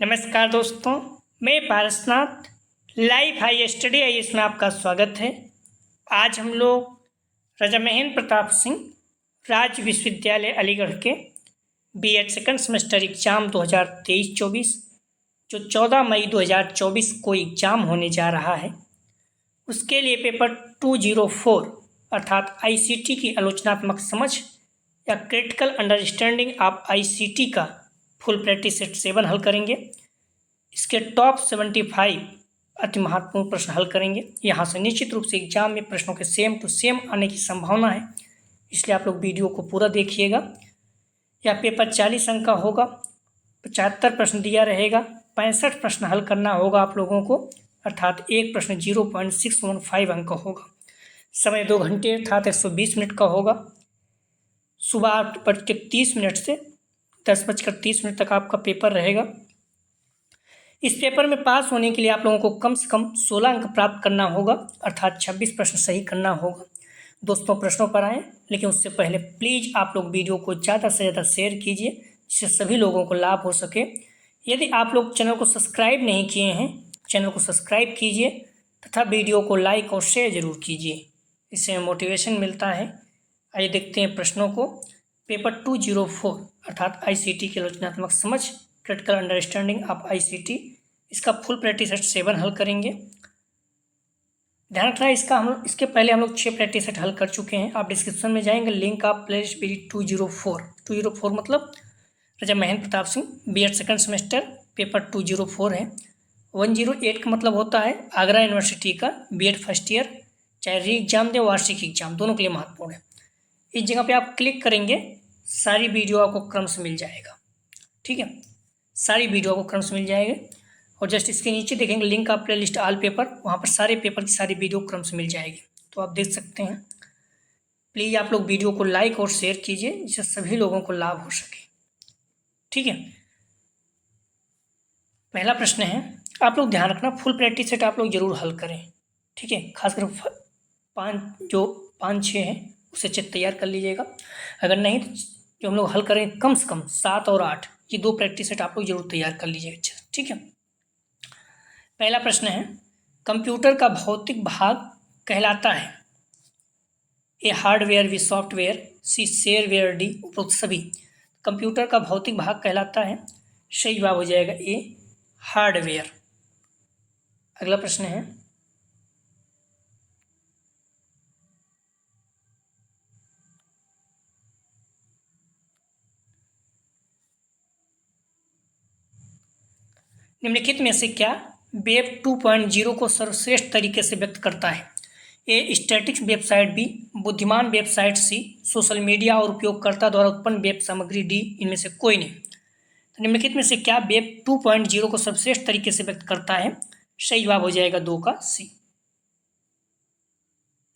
नमस्कार दोस्तों, मैं पारसनाथ लाइव हाई स्टडी आई इसमें आपका स्वागत है। आज हम लोग राजा महेंद्र प्रताप सिंह राज्य विश्वविद्यालय अलीगढ़ के बीएड सेकंड सेमेस्टर एग्ज़ाम 2023-24 जो 14 मई 2024 को एग्ज़ाम होने जा रहा है, उसके लिए पेपर 204 अर्थात आईसीटी की आलोचनात्मक समझ या क्रिटिकल अंडरस्टैंडिंग ऑफ आईसीटी का फुल प्रैक्टिस सेट 7 हल करेंगे। इसके टॉप 75 अति महत्वपूर्ण प्रश्न हल करेंगे। यहाँ से निश्चित रूप से एग्जाम में प्रश्नों के सेम टू सेम आने की संभावना है, इसलिए आप लोग वीडियो को पूरा देखिएगा। यह पेपर 40 अंक का होगा, 75 प्रश्न दिया रहेगा, 65 प्रश्न हल करना होगा आप लोगों को, अर्थात एक प्रश्न 0.615 अंक का होगा। समय 2 घंटे अर्थात 120 मिनट का होगा। सुबह 8:30 से 10:30 तक आपका पेपर रहेगा। इस पेपर में पास होने के लिए आप लोगों को कम से कम 16 अंक प्राप्त करना होगा, अर्थात 26 प्रश्न सही करना होगा। दोस्तों, प्रश्नों पर आएँ, लेकिन उससे पहले प्लीज़ आप लोग वीडियो को ज़्यादा से ज़्यादा शेयर कीजिए, जिससे सभी लोगों को लाभ हो सके। यदि आप लोग चैनल को सब्सक्राइब नहीं किए हैं, चैनल को सब्सक्राइब कीजिए तथा वीडियो को लाइक और शेयर ज़रूर कीजिए, इससे मोटिवेशन मिलता है। आइए देखते हैं प्रश्नों को। पेपर 204 अर्थात आईसीटी की आलोचनात्मक समझ क्रिटिकल अंडरस्टैंडिंग ऑफ आईसीटी, इसका फुल प्रैक्टिस सेट 7 हल करेंगे। ध्यान रखना, इसके पहले हम लोग 6 प्रैक्टिस सेट हल कर चुके हैं। आप डिस्क्रिप्शन में जाएंगे, लिंक आप प्लेलिस्ट 204 मतलब Raja Mahendra Pratap Singh B Ed second semester paper 204 है। 108 का मतलब होता है आगरा यूनिवर्सिटी का बीएड फर्स्ट ईयर, चाहे री एग्जाम दे वार्षिक एग्जाम, दोनों के लिए महत्वपूर्ण है। इस जगह पे आप क्लिक करेंगे, सारी वीडियो आपको क्रम से मिल जाएगा। ठीक है, सारी वीडियो आपको क्रम से मिल जाएगी और जस्ट इसके नीचे देखेंगे लिंक आप प्ले लिस्ट ऑल पेपर, वहाँ पर सारे पेपर की सारी वीडियो क्रम से मिल जाएगी, तो आप देख सकते हैं। प्लीज़ आप लोग वीडियो को लाइक और शेयर कीजिए, जिससे सभी लोगों को लाभ हो सके। ठीक है, पहला प्रश्न है, आप लोग ध्यान रखना फुल प्रैक्टिस सेट आप लोग जरूर हल करें। ठीक है, खासकर 5-6 हैं उसे चेक तैयार कर लीजिएगा। अगर नहीं तो जो हम लोग हल करें कम से कम 7 और 8, ये 2 प्रैक्टिस सेट आप लोग जरूर तैयार कर लीजिएगा। ठीक है, पहला प्रश्न है, कंप्यूटर का भौतिक भाग कहलाता है A hardware, B software, C shareware, D उपरोक्त सभी। कंप्यूटर का भौतिक भाग कहलाता है, सही जवाब हो जाएगा ए हार्डवेयर। अगला प्रश्न है, निम्नलिखित में से क्या वेब 2.0 को सर्वश्रेष्ठ तरीके से व्यक्त करता है? ए स्टैटिक वेबसाइट, बी बुद्धिमान वेबसाइट, सी सोशल मीडिया और उपयोगकर्ता द्वारा उत्पन्न वेब सामग्री, डी इनमें से कोई नहीं। तो निम्नलिखित में से क्या वेब 2.0 को सर्वश्रेष्ठ तरीके से व्यक्त करता है? सही जवाब हो जाएगा 2 का सी,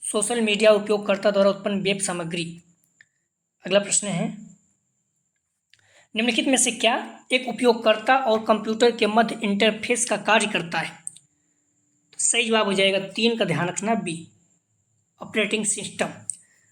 सोशल मीडिया उपयोगकर्ता द्वारा उत्पन्न वेब सामग्री। अगला प्रश्न है, निम्नलिखित में से क्या एक उपयोगकर्ता और कंप्यूटर के मध्य इंटरफेस का कार्य करता है? तो सही जवाब हो जाएगा 3 का, ध्यान रखना बी ऑपरेटिंग सिस्टम।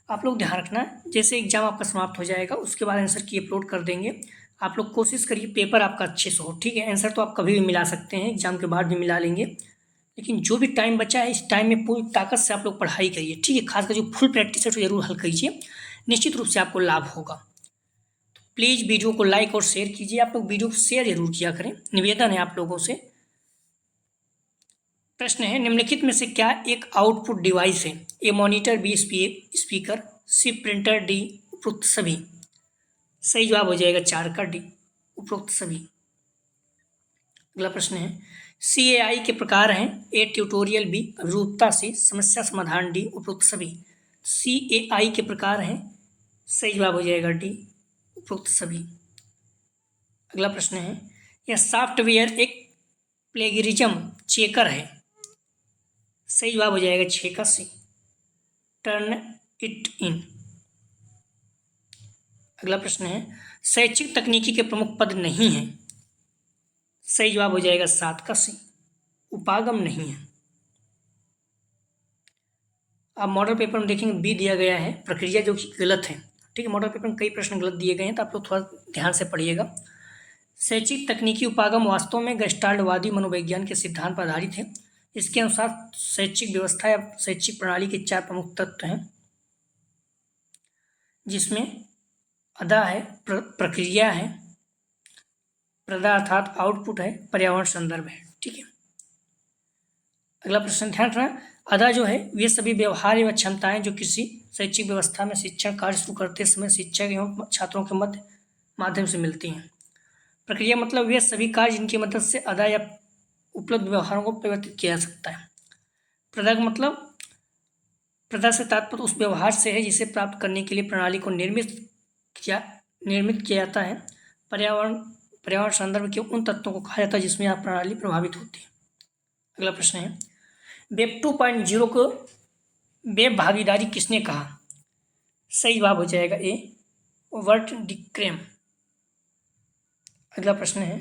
आप लोग ध्यान रखना, जैसे एग्जाम आपका समाप्त हो जाएगा उसके बाद आंसर की अपलोड कर देंगे। आप लोग कोशिश करिए पेपर आपका अच्छे से हो। ठीक है, आंसर तो आप कभी भी मिला सकते हैं, एग्जाम के बाद भी मिला लेंगे, लेकिन जो भी टाइम बचा है इस टाइम में पूरी ताकत से आप लोग पढ़ाई करिए। ठीक है, खासकर जो फुल प्रैक्टिस है तो जरूर हल कीजिए, निश्चित रूप से आपको लाभ होगा। प्लीज़ वीडियो को लाइक और शेयर कीजिए, आप लोग वीडियो को शेयर जरूर किया करें, निवेदन है आप लोगों से। प्रश्न है, निम्नलिखित में से क्या एक आउटपुट डिवाइस है? A monitor, B speaker, C printer, D उपरोक्त सभी। सही जवाब हो जाएगा 4 का डी उपरोक्त सभी। अगला प्रश्न है, CAI के प्रकार हैं ए ट्यूटोरियल, बी अभिरूपता, सी समस्या समाधान, डी उपरोक्त सभी। CAI के प्रकार हैं, सही जवाब हो जाएगा डी उपरोक्त सभी। अगला प्रश्न है, यह सॉफ्टवेयर एक प्लेगरिज्म चेकर है? सही जवाब हो जाएगा 6 का सी टर्न इट इन। अगला प्रश्न है, शैक्षिक तकनीकी के प्रमुख पद नहीं हैं? सही जवाब हो जाएगा 7 का सी उपागम नहीं है। अब मॉडल पेपर में देखेंगे बी दिया गया है प्रक्रिया, जो कि गलत है। ठीक है, मॉडल पेपर में कई प्रश्न गलत दिए गए हैं, तो आप लोग थोड़ा ध्यान से पढ़िएगा। शैक्षिक तकनीकी उपागम वास्तव में गेस्टाल्टवादी मनोविज्ञान के सिद्धांत पर आधारित है। इसके अनुसार शैक्षिक व्यवस्था या शैक्षिक प्रणाली के 4 प्रमुख तत्व हैं, जिसमें अदा है, प्रक्रिया है, प्रदा अर्थात आउटपुट है, पर्यावरण संदर्भ है। ठीक है, अगला प्रश्न ध्यान रखना। अदा जो है वे सभी व्यवहार एवं क्षमताएं जो किसी शैक्षिक व्यवस्था में शिक्षण कार्य शुरू करते समय शिक्षक एवं छात्रों के माध्यम से मिलती हैं। प्रक्रिया मतलब वे सभी कार्य जिनकी मदद से अदा या उपलब्ध व्यवहारों को परिवर्तित किया जा सकता है। प्रदा मतलब प्रदा से तात्पर्य उस व्यवहार से है जिसे प्राप्त करने के लिए प्रणाली को निर्मित किया जाता है। पर्यावरण संदर्भ के उन तत्वों को कहा जाता है जिसमें यह प्रणाली प्रभावित होती है। अगला प्रश्न है, वेब 2.0 को वेब भागीदारी किसने कहा? सही जवाब हो जाएगा ए, वर्ट डिक्रेम। अगला प्रश्न है,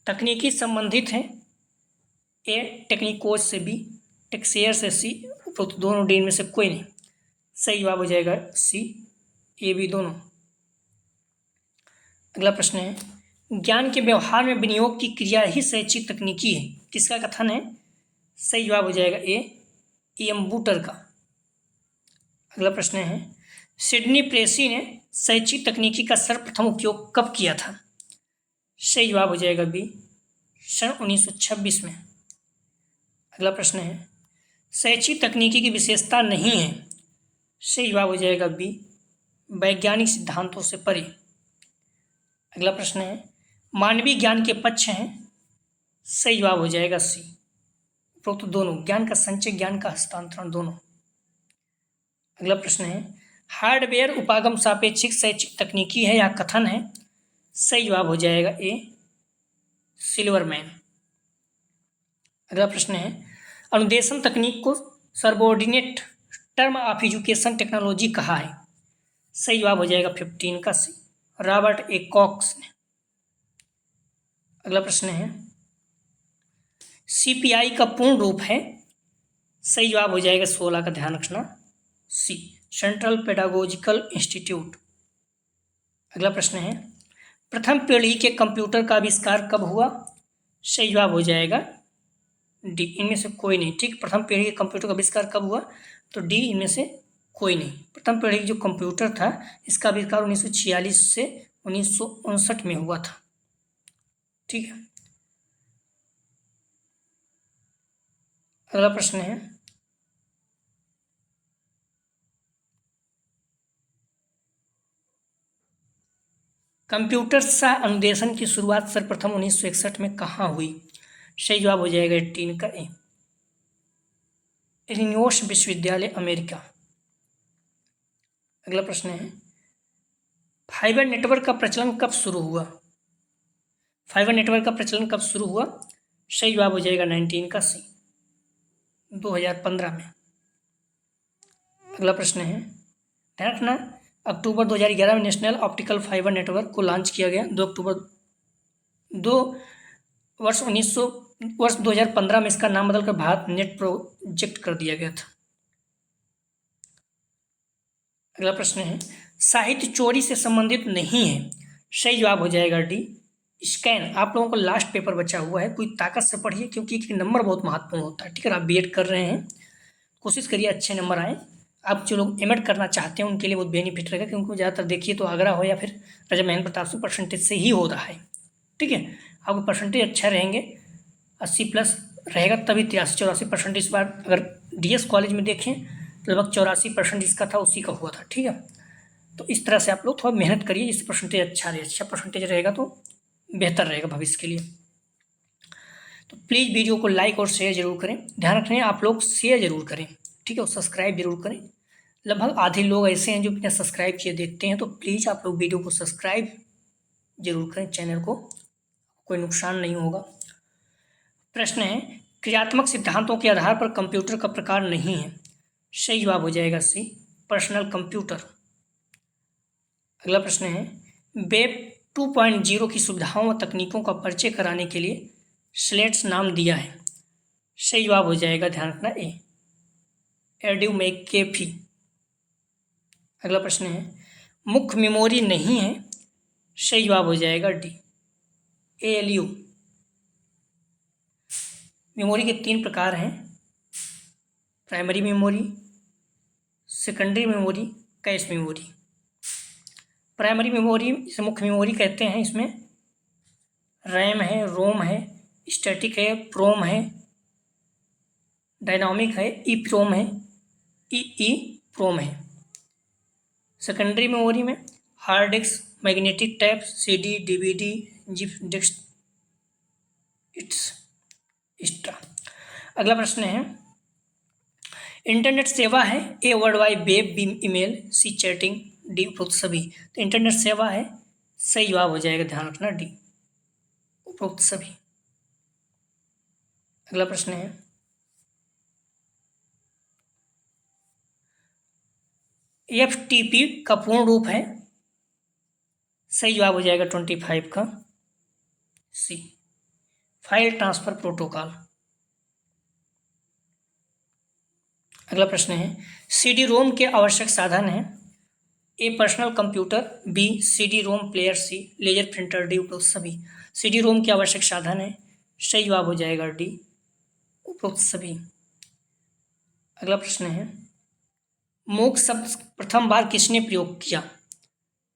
तकनीकी संबंधित है, ए टेक्निकोज से, बी टेक्सेयर से, सी उपरोक्त दोनों, डी इनमें से कोई नहीं। सही जवाब हो जाएगा सी, ए बी दोनों। अगला प्रश्न है, ज्ञान के व्यवहार में विनियोग की क्रिया ही शैक्षिक तकनीकी है, किसका कथन है? सही जवाब हो जाएगा ए, एम्बूटर का। अगला प्रश्न है, सिडनी प्रेसी ने शैक्षिक तकनीकी का सर्वप्रथम उपयोग कब किया था? सही जवाब हो जाएगा बी, सन 1926 में। अगला प्रश्न है, शैक्षिक तकनीकी की विशेषता नहीं है। सही जवाब हो जाएगा बी, वैज्ञानिक सिद्धांतों से परे। अगला प्रश्न है, मानवीय ज्ञान के पक्ष हैं। सही जवाब हो जाएगा सी, उपरोक्त दोनों, ज्ञान का संचय, ज्ञान का हस्तांतरण, दोनों। अगला प्रश्न है, हार्डवेयर उपागम सापेक्षिक शैक्षिक तकनीकी है या कथन है? सही जवाब हो जाएगा ए, सिल्वरमैन। अगला प्रश्न है, अनुदेशन तकनीक को subordinate term of education technology कहा है? सही जवाब हो जाएगा 15 का सी, रॉबर्ट ए कॉक्स ने। अगला प्रश्न है, CPI का पूर्ण रूप है? सही जवाब हो जाएगा 16 का, ध्यान रखना, सी, सेंट्रल पेडागोजिकल इंस्टीट्यूट। अगला प्रश्न है, प्रथम पीढ़ी के कंप्यूटर का आविष्कार कब हुआ? सही जवाब हो जाएगा डी, इनमें से कोई नहीं। ठीक, प्रथम पीढ़ी के कंप्यूटर का आविष्कार कब हुआ? तो डी, इनमें से कोई नहीं। प्रथम पीढ़ी जो कंप्यूटर था इसका आविष्कार 1946 से 1959 में हुआ था। ठीक है, अगला प्रश्न है, कंप्यूटर सह अनुदेशन की शुरुआत सर्वप्रथम 1961 में कहाँ हुई? सही जवाब हो जाएगा 18 का ए, इलिनोइस विश्वविद्यालय, अमेरिका। अगला प्रश्न है, फाइबर नेटवर्क का प्रचलन कब शुरू हुआ? फाइबर नेटवर्क का प्रचलन कब शुरू हुआ? सही जवाब हो जाएगा 19 का सी, 2015 में। अगला प्रश्न है, ध्यान रखना, अक्टूबर 2011 में नेशनल ऑप्टिकल फाइबर नेटवर्क को लॉन्च किया गया। 2015 में इसका नाम बदलकर भारत नेट प्रोजेक्ट कर दिया गया था। अगला प्रश्न है, साहित्य चोरी से संबंधित नहीं है। सही जवाब हो जाएगा डी, स्कैन। आप लोगों को लास्ट पेपर बचा हुआ है, कोई ताकत से पढ़िए क्योंकि नंबर बहुत महत्वपूर्ण होता है। ठीक है, आप बीएड कर रहे हैं, कोशिश करिए अच्छे नंबर आए। आप जो लोग एमएड करना चाहते हैं उनके लिए बहुत बेनिफिट रहेगा, क्योंकि ज़्यादातर देखिए तो आगरा हो या फिर राजा महेंद्र प्रताप सिंह परसेंटेज से ही हो रहा है। ठीक है, आपको परसेंटेज अच्छा रहेंगे, 80+ रहेगा, तभी 83-84% इस बार अगर डीएस कॉलेज में देखें तो लगभग 84% इसका था, उसी का हुआ था। ठीक है, तो इस तरह से आप लोग थोड़ा मेहनत करिए जिससे परसेंटेज अच्छा रहे। अच्छा परसेंटेज रहेगा तो बेहतर रहेगा भविष्य के लिए। तो प्लीज़ वीडियो को लाइक और शेयर जरूर करें। ध्यान रखें आप लोग शेयर जरूर करें, ठीक है, और सब्सक्राइब जरूर करें। लगभग आधे लोग ऐसे हैं जो बिना सब्सक्राइब किए देखते हैं, तो प्लीज़ आप लोग वीडियो को सब्सक्राइब जरूर करें, चैनल को, कोई नुकसान नहीं होगा। प्रश्न है, क्रियात्मक सिद्धांतों के आधार पर कंप्यूटर का प्रकार नहीं है। सही जवाब हो जाएगा सी, पर्सनल कंप्यूटर। अगला प्रश्न है, वेब 2.0 की सुविधाओं व तकनीकों का परिचय कराने के लिए स्लेट्स नाम दिया है। सही जवाब हो जाएगा, ध्यान रखना, ए, एड्यू मैकेफी। अगला प्रश्न है, मुख्य मेमोरी नहीं है। सही जवाब हो जाएगा डी, ALU। मेमोरी के 3 प्रकार हैं, primary memory, secondary memory, cache memory. Primary memory इसे मुख्य मेमोरी कहते हैं। इसमें रैम है, रोम है, स्टैटिक है, प्रोम है, डायनामिक है, ईप्रोम है, ईईप्रोम है। सेकेंडरी मेमोरी में hard disk, magnetic tap, CD, DVD, zip disk extra. अगला प्रश्न है, इंटरनेट सेवा है, A world wide web, B email, C chatting, D उपरोक्त सभी। तो इंटरनेट सेवा है, सही जवाब हो जाएगा, ध्यान रखना D उपरोक्त सभी। अगला प्रश्न है, FTP का पूर्ण रूप है, सही जवाब हो जाएगा 25 का C, फाइल ट्रांसफर प्रोटोकॉल। अगला प्रश्न है, CD रोम के आवश्यक साधन हैं, A personal computer, B CD ROM player, C laser printer, D उपरोक्त सभी। CD रोम के आवश्यक साधन है, सही जवाब हो जाएगा D उपरोक्त सभी। अगला प्रश्न है, मूक शब्द प्रथम बार किसने प्रयोग किया,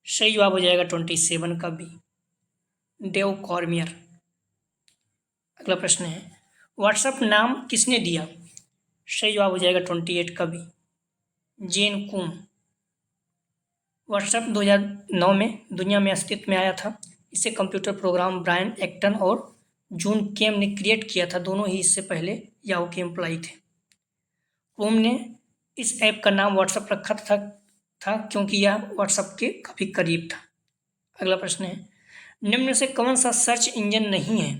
सही जवाब हो जाएगा 27 का B, डेव कॉर्मियर। अगला प्रश्न है, व्हाट्सएप नाम किसने दिया, सही जवाब हो जाएगा 28 का B, जेन कुम। व्हाट्सएप 2009 में दुनिया में अस्तित्व में आया था। इसे कंप्यूटर प्रोग्राम ब्रायन एक्टन और जून केम ने क्रिएट किया था। दोनों ही इससे पहले याहू के एम्प्लॉई थे। क्रोम ने इस ऐप का नाम व्हाट्सएप रखा था क्योंकि यह व्हाट्सएप के काफ़ी करीब था। अगला प्रश्न है, निम्न में से कौन सा सर्च इंजन नहीं है,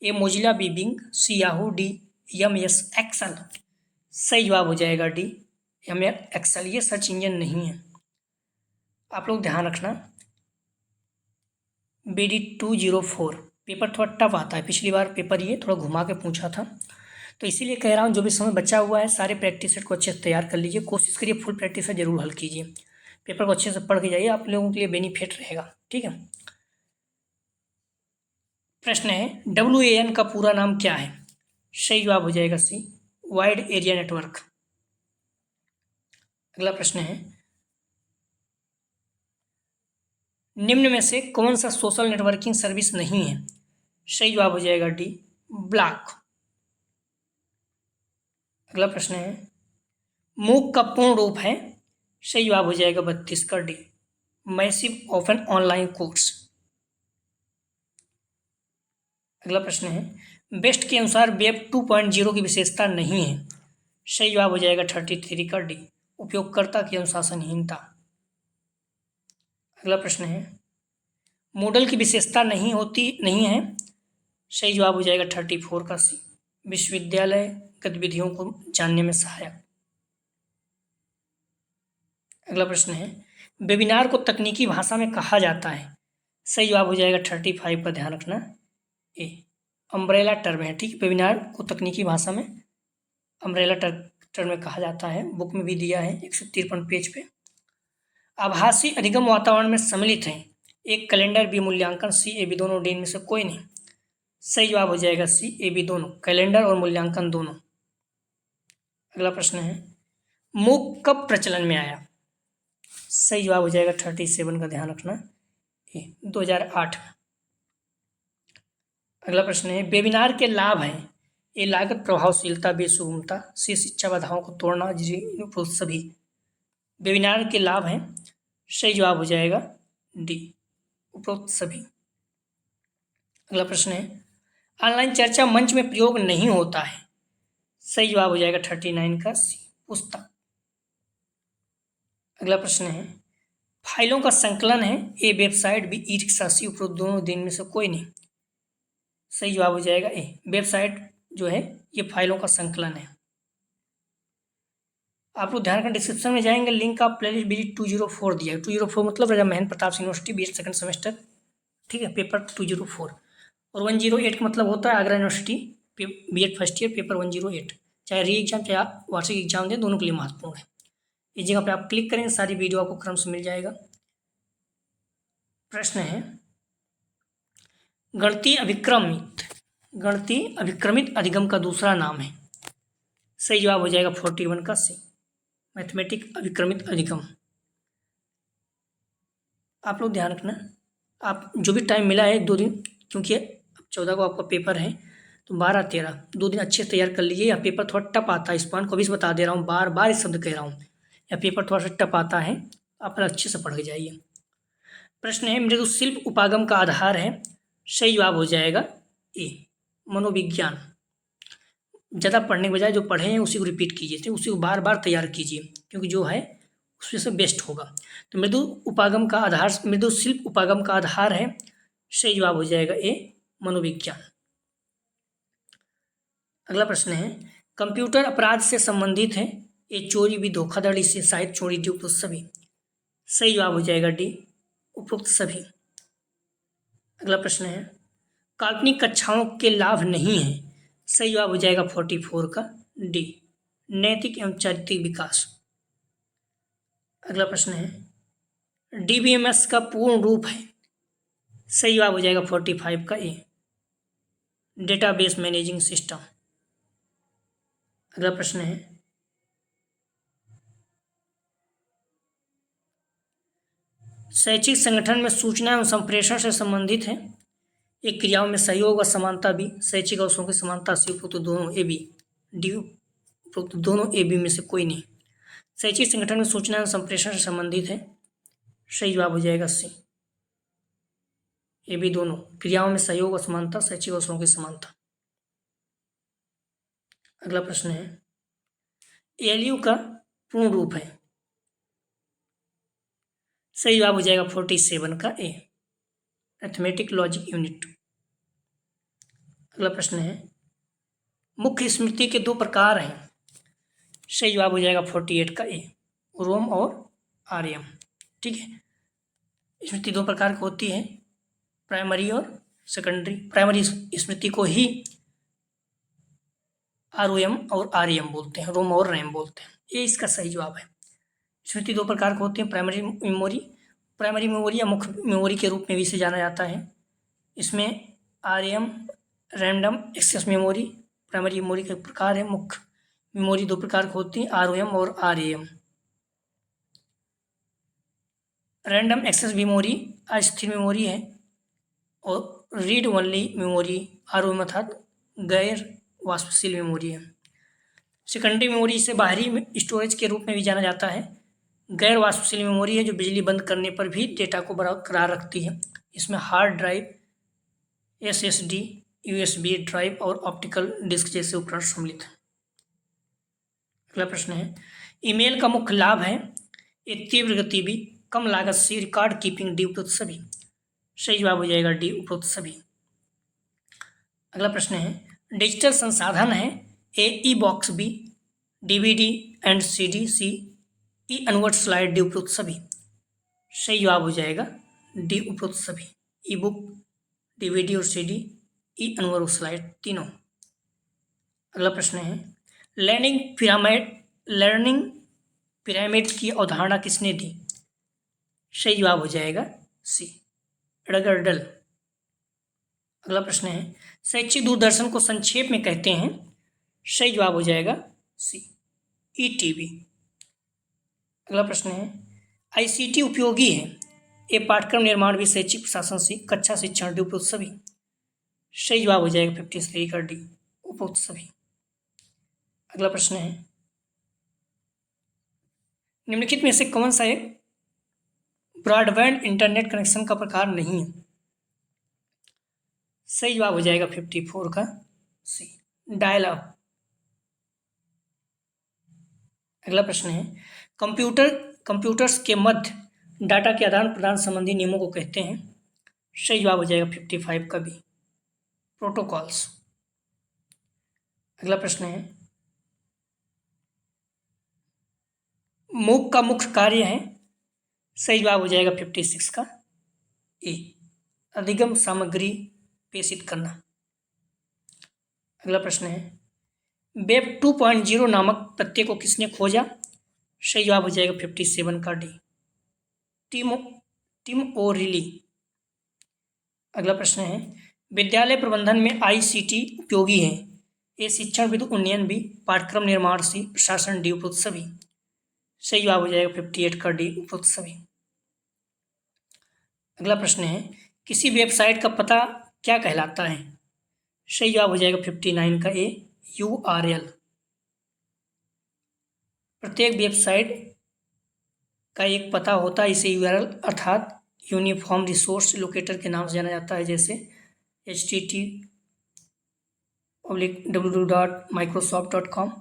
A Mozilla, B Bing, C Yahoo, D MS Excel. सही जवाब हो जाएगा डी MS एक्सेल, ये सर्च इंजन नहीं है। आप लोग ध्यान रखना, BD 204 पेपर थोड़ा टफ आता है, पिछली बार पेपर ये थोड़ा घुमा के पूछा था, तो इसीलिए कह रहा हूँ जो भी समय बचा हुआ है सारे प्रैक्टिस सेट को अच्छे से तैयार कर लीजिए, कोशिश करिए फुल प्रैक्टिस सेट जरूर हल कीजिए, पेपर को अच्छे से पढ़ के जाइए, आप लोगों के लिए बेनिफिट रहेगा, ठीक है। प्रश्न है, WAN का पूरा नाम क्या है, सही जवाब हो जाएगा C वाइड एरिया नेटवर्क। अगला प्रश्न है, निम्न में से कौन सा सोशल नेटवर्किंग सर्विस नहीं है, सही जवाब हो जाएगा डी ब्लॉक। अगला प्रश्न है, मूक का पूर्ण रूप है, सही जवाब हो जाएगा 32 का D massive open online course. अगला प्रश्न है, बेस्ट के अनुसार वेब 2.0 की विशेषता नहीं है, सही जवाब हो जाएगा 33 का डी उपयोगकर्ता की अनुशासनहीनता। अगला प्रश्न है, मॉडल की विशेषता नहीं है, सही जवाब हो जाएगा 34 का सी विश्वविद्यालय गतिविधियों को जानने में सहायक। अगला प्रश्न है, वेबिनार को तकनीकी भाषा में कहा जाता है, सही जवाब हो जाएगा 35 का, ध्यान रखना ए अम्ब्रेला टर्म है, ठीक। वेबिनार को तकनीकी भाषा में अम्ब्रेला टर्म में कहा जाता है, बुक में भी दिया है 153 पेज पे। आभासी अधिगम वातावरण में सम्मिलित हैं, एक कैलेंडर, बी मूल्यांकन, सी ए बी दोनों, डी इनमें से कोई नहीं। सही जवाब हो जाएगा सी ए बी दोनों, कैलेंडर और मूल्यांकन दोनों। अगला प्रश्न है, मूक कब प्रचलन में आया, सही जवाब हो जाएगा 37 का, ध्यान रखना ए 2008। अगला प्रश्न है, वेबिनार के लाभ हैं, ए लागत प्रभावशीलता, बी सुगमता, सी शिक्षा बाधाओं को तोड़ना, जी उपरोक्त सभी। वेबिनार के लाभ हैं, सही जवाब हो जाएगा डी उपरोक्त सभी। अगला प्रश्न है, ऑनलाइन चर्चा मंच में प्रयोग नहीं होता है, सही जवाब हो जाएगा 39 का सी पुस्तक। अगला प्रश्न है, फाइलों का संकलन है, ए वेबसाइट, बी ई रिक्शा, सी उपरोक्त दोनों, दिन में से कोई नहीं। सही जवाब हो जाएगा ए वेबसाइट जो है ये फाइलों का संकलन है। आप लोग ध्यान रखना, डिस्क्रिप्शन में जाएंगे, लिंक का प्लेलिस्ट BD 204 दिया है, 204 मतलब Raja Mahendra Pratap university BA second semester, ठीक है, पेपर 204। और 108 का मतलब होता है Agra university BEd first year paper 108, चाहे री एग्जाम चाहे आप वार्षिक एग्जाम दें, दोनों के लिए महत्वपूर्ण है। इस जगह पे आप क्लिक करेंगे, सारी वीडियो आपको क्रम से मिल जाएगा। प्रश्न है, गणितीय अभिक्रमित अधिगम का दूसरा नाम है। सही जवाब हो जाएगा 41 का सी, मैथमेटिक अभिक्रमित अधिगम। आप लोग ध्यान रखना, आप जो भी टाइम मिला है 2 दिन, क्योंकि अब 14 को आपका पेपर है, तो 12-13 2 दिन अच्छे से तैयार कर लीजिए। या पेपर थोड़ा टफ आता है, इस पॉइंट को भी बता दे रहा हूँ, बार बार इस शब्द कह रहा हूँ, या पेपर थोड़ा सा टफ आता है, आप अच्छे से पढ़ के जाइए। प्रश्न है, मृदुशिल्प उपागम का आधार है। सही जवाब हो जाएगा ए, मनोविज्ञान। ज़्यादा पढ़ने के बजाय जो पढ़े हैं उसी को रिपीट कीजिए, तो उसी को बार बार तैयार कीजिए, क्योंकि जो है उसमें से बेस्ट होगा। तो मृदु शिल्प उपागम का आधार है। सही जवाब हो जाएगा ए, मनोविज्ञान। अगला प्रश्न है, कंप्यूटर अपराध से संबंधित है। ए, चोरी भी, धोखाधड़ी से, शायद चोरी, डी उपरोक्त सभी। सही जवाब हो जाएगा डी, उपरोक्त सभी। अगला प्रश्न है, काल्पनिक कक्षाओं के लाभ नहीं है। सही जवाब हो जाएगा 44 का डी, नैतिक एवं चारित्रिक विकास। अगला प्रश्न है, डीबीएमएस का पूर्ण रूप है। सही जवाब हो जाएगा 45 का ए, डेटाबेस मैनेजिंग सिस्टम। अगला प्रश्न है, शैक्षिक संगठन में सूचना एवं संप्रेषण से संबंधित है। एक, क्रियाओं में सहयोग और समानता बी, शैक्षिक अवसरों की समानता सी, उपरोक्त दोनों ए बी, डी उपरोक्त दोनों ए बी में से कोई नहीं। शैक्षिक संगठन में सूचना एवं संप्रेषण से संबंधित है। सही जवाब हो जाएगा सी, ए बी दोनों, क्रियाओं में सहयोग और समानता, शैक्षिक अवसरों की समानता। अगला प्रश्न है, एएलयू का पूर्ण रूप है। सही जवाब हो जाएगा 47 का ए, अरिथमेटिक लॉजिक यूनिट। अगला प्रश्न है, मुख्य स्मृति के 2 प्रकार हैं। सही जवाब हो जाएगा 48 का ए, रोम और आरएम। ठीक है, स्मृति 2 प्रकार की होती है, प्राइमरी और सेकेंडरी। प्राइमरी स्मृति को ही आरओएम और आरएम बोलते हैं, रोम और रैम बोलते हैं। ये इसका सही जवाब है। स्मृति 2 प्रकार की होती है, प्राइमरी मेमोरी या मुख्य मेमोरी के रूप में भी इसे जाना जाता है। इसमें RAM, random access memory primary memory का प्रकार है। मुख्य मेमोरी 2 प्रकार की होती है, आरओएम और आरएएम। रैंडम एक्सेस मेमोरी अस्थिर मेमोरी है, और रीड ओनली मेमोरी आरओएम अर्थात गैर वाष्पशील मेमोरी है। सेकेंडरी मेमोरी से बाहरी स्टोरेज के रूप में भी जाना जाता है। गैर वाष्पशील मेमोरी है, जो बिजली बंद करने पर भी डेटा को बरकरार रखती है। इसमें hard drive, SSD, USB drive और ऑप्टिकल डिस्क जैसे उपकरण सम्मिलित हैं। अगला प्रश्न है, ईमेल का मुख्य लाभ है। एक, तीव्र गति भी, कम लागत से रिकॉर्ड कीपिंग, डी उपरोक्त सभी। सही जवाब हो जाएगा डी, उपरोक्त सभी। अगला प्रश्न है, डिजिटल संसाधन है। A, e box B, DVD and CD C, e onward slide, D उपरोक्त सभी। सही जवाब हो जाएगा डी, उपरोक्त सभी। ई बुक, डीवीडी और सीडी, ई अनवर्ड स्लाइड, तीनों। अगला प्रश्न है, लर्निंग पिरामिड की अवधारणा किसने दी। सही जवाब हो जाएगा सी, एडगर्डल। अगला प्रश्न है, शैक्षिक दूरदर्शन को संक्षेप में कहते हैं। सही जवाब हो जाएगा सी, ईटीवी। अगला प्रश्न है, आईसीटी उपयोगी है। ए, पाठ्यक्रम निर्माण भी, शैक्षिक प्रशासन से, कक्षा शिक्षण, डी उपरोक्त सभी। सही जवाब हो जाएगा 53 का डी, उपरोक्त सभी। अगला प्रश्न है, निम्नलिखित में से कौन सा एक ब्रॉडबैंड इंटरनेट कनेक्शन का प्रकार नहीं है। सही जवाब हो जाएगा 54 का सी, डायल अप। अगला प्रश्न है, कंप्यूटर्स के मध्य डाटा के आदान प्रदान संबंधी नियमों को कहते हैं। सही जवाब हो जाएगा 55 का बी, प्रोटोकॉल्स। अगला प्रश्न है, मूक का मुख्य कार्य है। सही जवाब हो जाएगा 56 का ए, अधिगम सामग्री प्रेषित करना। अगला प्रश्न है, वेब 2.0 नामक प्रत्यय को किसने खोजा। सही जवाब हो जाएगा 57 का डी, टिम ओरिली। अगला प्रश्न है, विद्यालय प्रबंधन में आईसीटी उपयोगी है। ए शिक्षण विद उन्नयन बी, पाठ्यक्रम निर्माण सी, प्रशासन डी, उपरोक्त सभी। सही जवाब हो जाएगा 58 का डी, उपरोक्त सभी। अगला प्रश्न है, किसी वेबसाइट का पता क्या कहलाता है? सही जवाब हो जाएगा 59 का ए, URL। प्रत्येक वेबसाइट का एक पता होता है, इसे URL अर्थात यूनिफॉर्म रिसोर्स लोकेटर के नाम से जाना जाता है, जैसे http://www.microsoft.com,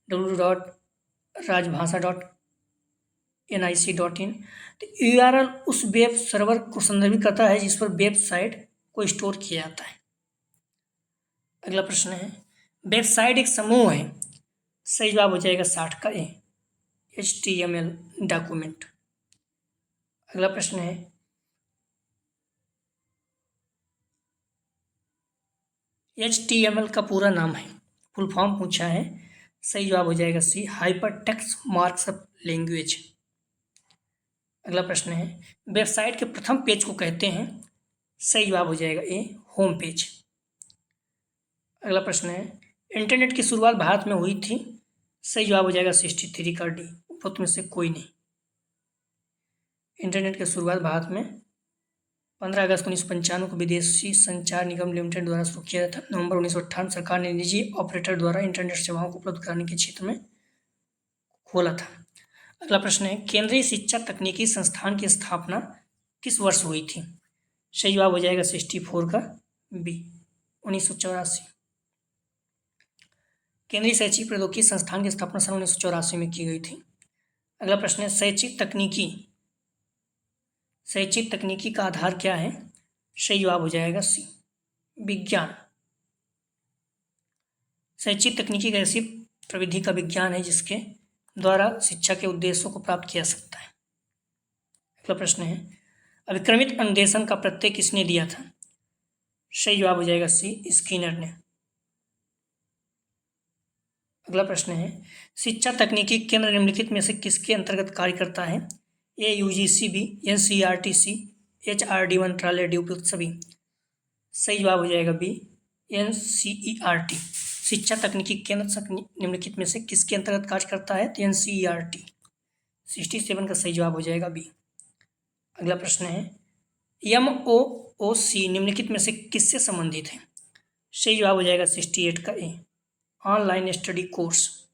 www.rajbhasha.nic.in। तो URL उस वेब सर्वर को संदर्भित करता है जिस पर वेबसाइट को स्टोर किया जाता है। अगला प्रश्न है, वेबसाइट एक समूह है। सही जवाब हो जाएगा 60 का ए, HTML डॉक्यूमेंट। अगला प्रश्न है, HTML का पूरा नाम है, फुल फॉर्म पूछा है। सही जवाब हो जाएगा सी, हाइपर टेक्स्ट मार्कअप लैंग्वेज। अगला प्रश्न है, वेबसाइट के प्रथम पेज को कहते हैं। सही जवाब हो जाएगा ए, होम पेज। अगला प्रश्न है, इंटरनेट की शुरुआत भारत में हुई थी। सही जवाब हो जाएगा 63 का डी, उपरोक्त में से कोई नहीं। इंटरनेट की शुरुआत भारत में 15 अगस्त 1995 को विदेशी संचार निगम लिमिटेड द्वारा शुरू किया था। नवंबर 1958 सरकार ने निजी ऑपरेटर द्वारा इंटरनेट सेवाओं को उपलब्ध कराने के क्षेत्र में खोला था। अगला प्रश्न है, केंद्रीय शिक्षा तकनीकी संस्थान की स्थापना किस वर्ष हुई थी? सही जवाब हो जाएगा 64 का बी, 1984। केंद्रीय शैक्षिक प्रौद्योगिकी संस्थान की स्थापना सन 1984 में की गई थी। अगला प्रश्न है, शैक्षिक तकनीकी का आधार क्या है? सही जवाब हो जाएगा सी, विज्ञान। शैक्षिक तकनीकी एक ऐसी प्रविधि का विज्ञान है जिसके द्वारा शिक्षा के उद्देश्यों को प्राप्त किया जा सकता है। अगला प्रश्न है, अभिक्रमित अनुदेशन का प्रत्यय किसने दिया था? सही जवाब हो जाएगा सी, स्किनर ने। अगला प्रश्न है, शिक्षा तकनीकी केंद्र निम्नलिखित में से किसके अंतर्गत कार्य करता है? ए, UGC, बी, NCERT, HRD मंत्रालय डी, उपयुक्त सभी। सही जवाब हो जाएगा बी, NCERT। शिक्षा तकनीकी केंद्र निम्नलिखित में से किसके अंतर्गत कार्य करता है? तो NCERT। 67 का सही जवाब हो जाएगा बी। अगला प्रश्न है, MOOC निम्नलिखित में से किससे संबंधित है? सही जवाब हो जाएगा 68 का ए, ऑनलाइन स्टडी कोर्स।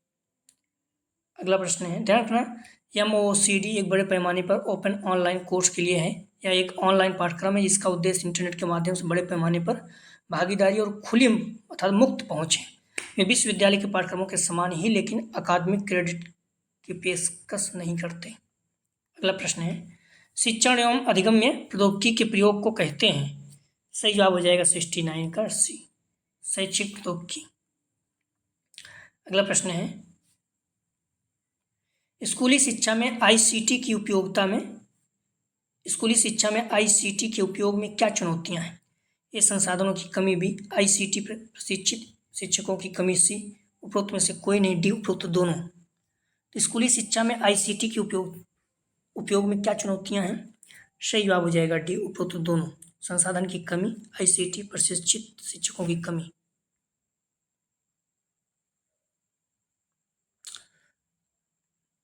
अगला प्रश्न है, ध्यान रखना, MOOCD एक बड़े पैमाने पर ओपन ऑनलाइन कोर्स के लिए है। यह एक ऑनलाइन पाठ्यक्रम है जिसका उद्देश्य इंटरनेट के माध्यम से बड़े पैमाने पर भागीदारी और खुली अर्थात मुक्त पहुंच है। वे विश्वविद्यालय के पाठ्यक्रमों के समान ही लेकिन अकादमिक क्रेडिट की पेशकश नहीं करते। अगला प्रश्न है, शिक्षण एवं अधिगम्य प्रौद्योगिकी के प्रयोग को कहते हैं। सही जवाब हो जाएगा 69 का सी, शैक्षिक प्रौद्योगिकी। अगला प्रश्न है, स्कूली शिक्षा में आईसीटी के उपयोग में क्या चुनौतियां हैं? ये संसाधनों की कमी बी, आईसीटी प्रशिक्षित शिक्षकों की कमी सी, उपरोक्त में से कोई नहीं डी, उपरोक्त दोनों। तो स्कूली शिक्षा में आईसीटी के उपयोग में क्या चुनौतियां हैं? सही जवाब हो जाएगा डी, उपरोक्त दोनों। संसाधन की कमी, आईसीटी प्रशिक्षित शिक्षकों की कमी।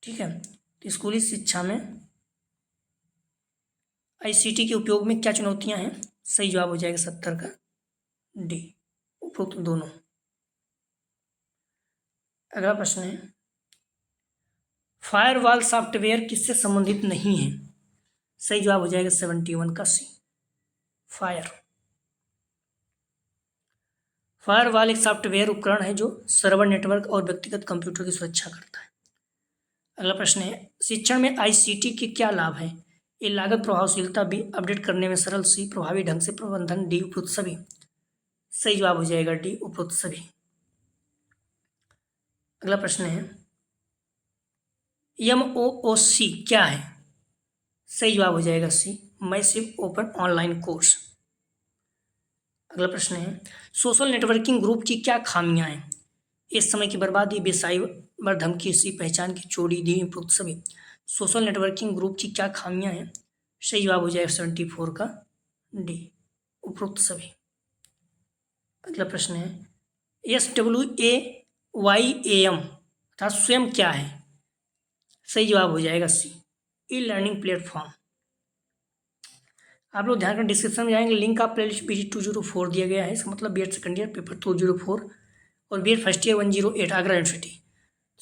ठीक है, तो स्कूली शिक्षा में आईसीटी के उपयोग में क्या चुनौतियां हैं? सही जवाब हो जाएगा 70 का डी, उपरोक्त दोनों। अगला प्रश्न है, फायरवॉल सॉफ्टवेयर किससे संबंधित नहीं है? सही जवाब हो जाएगा 71 का सी, फायरवॉल एक सॉफ्टवेयर उपकरण है जो सर्वर नेटवर्क और व्यक्तिगत कंप्यूटर की सुरक्षा करता है। अगला प्रश्न है, शिक्षण में आईसीटी के क्या लाभ हैं? ए, लागत प्रभावशीलता, बी, अपडेट करने में सरल, सी, प्रभावी ढंग से प्रबंधन डी, उपरोक्त सभी। सही जवाब हो जाएगा डी, उपरोक्त सभी। अगला प्रश्न है, MOOC क्या है? सही जवाब हो जाएगा सी, मैसिव ओपन ऑनलाइन कोर्स। अगला प्रश्न है, सोशल नेटवर्किंग ग्रुप की क्या खामियां हैं? इस समय की बर्बादी, बेसाइबर धमकी, सी, पहचान की चोरी डी, उपरोक्त सभी। सोशल नेटवर्किंग ग्रुप की क्या खामियां हैं? सही जवाब हो जाएगा 74 का डी, उपरोक्त सभी। अगला प्रश्न है SWAYAM अर्थात स्वयं क्या है? सही जवाब हो जाएगा सी, ई लर्निंग प्लेटफॉर्म। आप लोग ध्यान कर डिस्क्रिप्शन में जाएंगे, लिंक आप प्लेलिस्ट BG 204 दिया गया है। इसका मतलब बीएड सेकंड ईयर पेपर 204 और BEd first year 108 Agra university.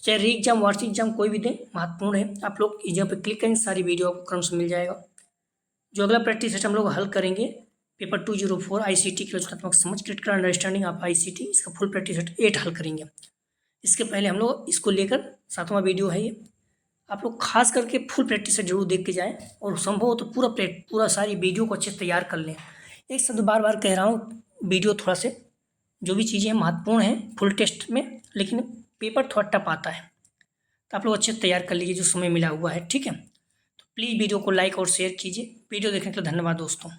चाहे री एग्जाम वार्षिक एग्जाम कोई भी दें, महत्वपूर्ण है। आप लोग एग्जाम पर क्लिक करेंगे, सारी वीडियो आपको क्रम से मिल जाएगा। जो अगला प्रैक्टिस सेट हम लोग हल करेंगे पेपर 204 ICT की रचनात्मक समझ क्रिटिकल अंडरस्टैंडिंग ऑफ ICT, इसका फुल प्रैक्टिस सेट 8 हल करेंगे। इसके पहले हम लोग इसको लेकर 7वां वीडियो है ये, आप लोग खास करके फुल प्रैक्टिस सेट जरूर देख के जाएं और संभव हो तो पूरा सारी वीडियो को अच्छे से तैयार कर लें। एक शब्द बार बार कह रहा हूँ, वीडियो थोड़ा से जो भी चीज़ें महत्वपूर्ण हैं फुल टेस्ट में, लेकिन पेपर थोड़ा टफ आता है, तो आप लोग अच्छे से तैयार कर लीजिए जो समय मिला हुआ है, ठीक है। तो प्लीज़ वीडियो को लाइक और शेयर कीजिए। वीडियो देखने के लिए धन्यवाद दोस्तों।